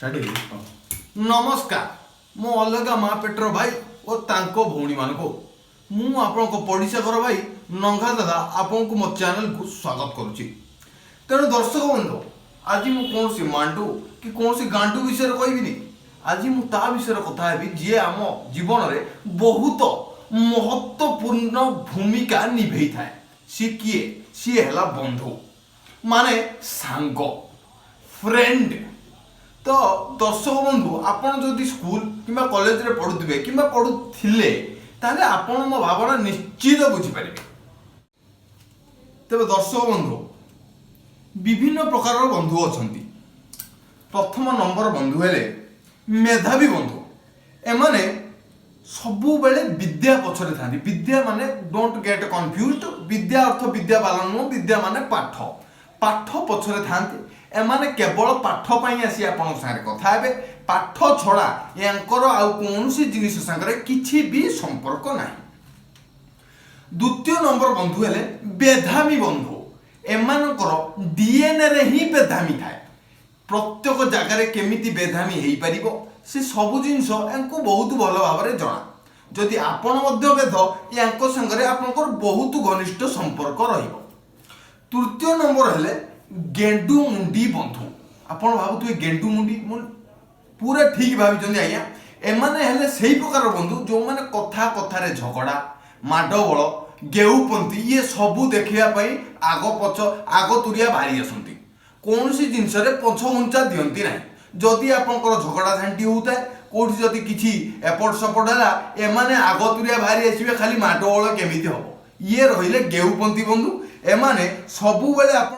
नमस्कार मो अलगा माँ पेटर भाई और तांको भौणी मान को मु आपन पड़िशा घर भाई नंगा दादा आपन को मो चैनल को स्वागत करुच्ची। तेणु दर्शक बंधु आज मु कौन सी मांडू कि कौन सी गांडू विषय कहबी आज मु ता विषय कथा हेबी जी आम जीवन रे बहुत महत्वपूर्ण भूमिका निभे थाए। सी किए सी है बंधु माने सांग फ्रेंड। तो दर्शक बंधु आपन जदि स्कूल किंबा कॉलेज रे पढ़ुथिबे किंबा पढ़ुथिले ताले आपन मो भावना निश्चित बुझी पारिबे। तबे दर्शक बंधु विभिन्न प्रकार बंधु अछंती। प्रथम नंबर बंधु हेले मेधावी बंधु। एमाने सबु बेले विद्या पछरे थांती। विद्या माने डोंट गेट कंफ्यूज्ड। विद्या अर्थ विद्या बालन नो विद्या माने पाठ पाठ पछरे थांती। एमाने केवल पाठ पाई आसी आपन सारे कथा हेबे। पाठ छड़ा यांकर आउ कोनसी जिनिस संगरे किछि भी संपर्क नाही। द्वितीय नंबर बंधु हेले बेधामी बंधु। एमानकर डीएनए रे ही बेधामी थाए। प्रत्येक जगार केमिति बेधामी हेई परिबो से सब जिनिस यांको बहुत भल भाव में जना। जदि आपण मध्य बेध यांको संगरे आपनकर बहुत घनिष्ठ संपर्क रहिबो। तृतीय नंबर हेले गेंडू मुंडी बंधु। आपण भाबुथुए गेंडू मुंडी पूरा ठीक भाविचंदी आज्ञा। एमाने हेले सेही प्रकार बंधु जो माने कथा कथारे झगड़ा माडबल गेउपंती ये सबू देखिया पई आग पछ आग तुरिया भारी आसंती। कोनसी जिंस रे पछ घुंचा दियंती नाही। जदि आपनकर झगड़ा झांटी होता है कोठी जदि किछि एपट सपट हला एमाने आग तुरिया भारी आसीबे खाली माडबल केमिति हबो। ये रहिले गेउपंती बंधु। एमाने सबु बेले आप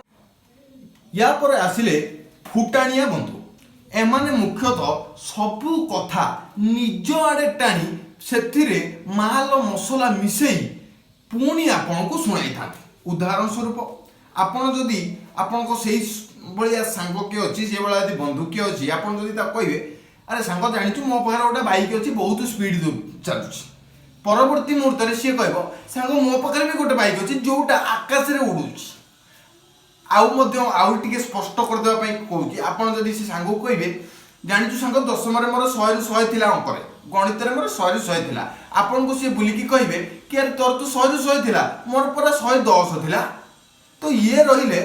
या पर आसिले फुटाणिया बंधु। एमाने मुख्यतः सबु कथा निज आड़े टाणी सेथिरे माल मसला मिसेई पुणी आपन को सुनाई थांती। उदाहरण स्वरूप आपन जदि आपन को सेही बलिया सांग के अछि से बलिया यदि बंधु के अछि आपन जदि ता कहबे अरे सांग जानिछु मो पाखरे गोटे बाइक अछि बहुत स्पीड चलुछि। परवर्ती मुहूर्त रे से कहबो सांग मो पाखरे भी गोटे बाइक अछि जोटा आकाश रे उडुछि। आउ टिके स्पष्ट कर देबा पई कहूची आपन जदि से सांग कहबे जानिछु सांग 10 रे मोर 100 ରୁ 100 थिला अंक रे गणित रे मोर 100 ରୁ 100 थिला। आपन को से बुली की कहबे कि यार तोर तो 100 ରୁ 100 थिला मोर पर 110 थिला। तो ये रहिले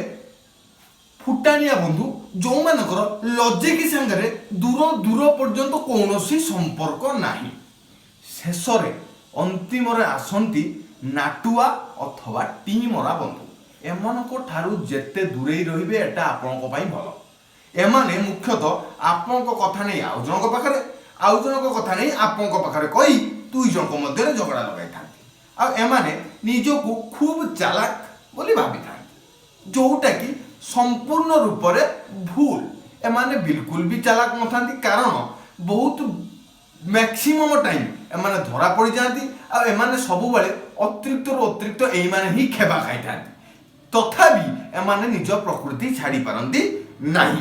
फुटाणिया बंधु जो मानकर लॉजिक संगे दूर दूर पर्यंत कौनसी संपर्क नाही। शेष रे अंतिम रे आसंती नाटुआ अथवा टीमरा बंधु। एमानको ठारू जेते दूरे रहिबे एटा आपनको पई भलो। एमाने मुख्यतः आपनको कथा नै आउ जनक पाखरे आउ जनक कथा नै आपनको पाखरे कहि दुई जनक मध्य झगड़ा लगाई थांती। आ एमाने निजको खूब चालाक बोली भाबी थांती जोटा कि संपूर्ण रूप से भूल। एमाने बिल्कुल भी चालाक नथांती कारण बहुत मैक्सिमम टाइम एमाने धरा पड़ जाती। आ एमाने सब बेले अतिरिक्त एई माने ही खेबा खाई थांती। तथापि एमाने निज प्रकृति छाड़ी पारंती नाही।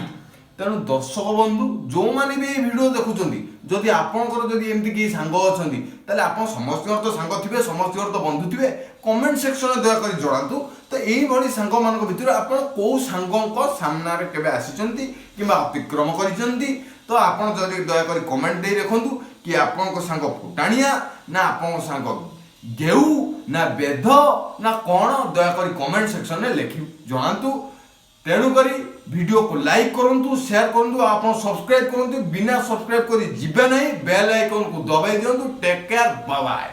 तेणु दर्शक बंधु जो माने भी वीडियो देखुचंती जदि आपनकर जदि एमती कि सांग अछंती ताले आपन समस्तकर तो सांग थिबे समस्तकर तो बंधु थिबे। कमेंट सेक्शन में दया करी जणातु तो एई भली सांग मानक भितर आपन को सांगक सामना रे केबे आसीचंती किबा अतिक्रम करिचंती। तो आपन जदि दया करी कमेंट दे रखंतु कि आपनक सांग फुटाणिया ना आपन सांग गेउ ना बेध ना कौन दया करी कमेंट सेक्शन में लिखि जणातु। तेणु करी वीडियो को लाइक करंतु शेयर करंतु आपन सब्सक्राइब करंतु। बिना सब्सक्राइब करी जिबे नहीं बेल आइकन को दबाई दियंतु। Take care bye bye.